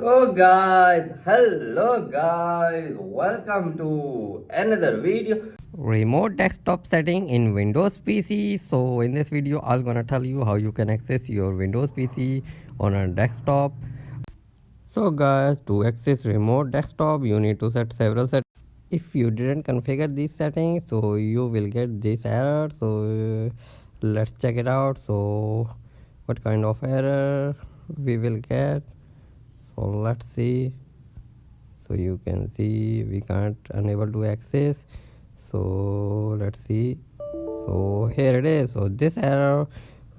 So guys, hello guys, welcome to another video. Remote desktop setting in Windows PC. So in this video, I'm gonna tell you how you can access your Windows PC on a desktop. So guys, to access remote desktop, you need to set several settings. If you didn't configure these settings, so you will get this error. So let's check it out. So what kind of error we will get? So let's see. So you can see we can't unable to access. So let's see. So here it is. So this error,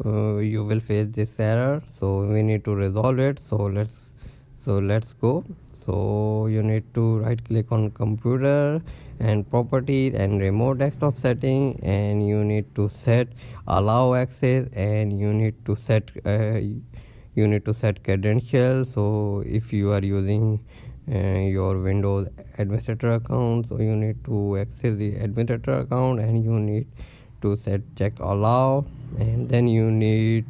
you will face this error. So we need to resolve it. So let's go. So you need to right click on computer and properties and remote desktop setting, and you need to set allow access, and you need to set credentials. So if you are using your Windows administrator account, so you need to access the administrator account, and you need to check allow, and then you need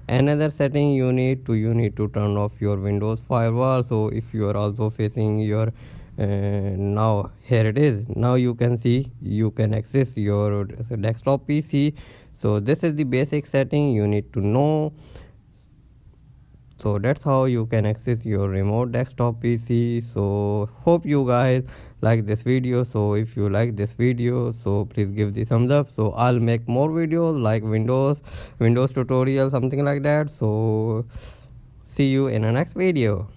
another setting you need to turn off your Windows firewall. So if you are also facing your now here it is, now you can see you can access your desktop PC. So this is the basic setting you need to know. So that's how you can access your remote desktop PC. So hope you guys like this video. So if you like this video, so please give the thumbs up. So I'll make more videos like Windows tutorial, something like that. So see you in the next video.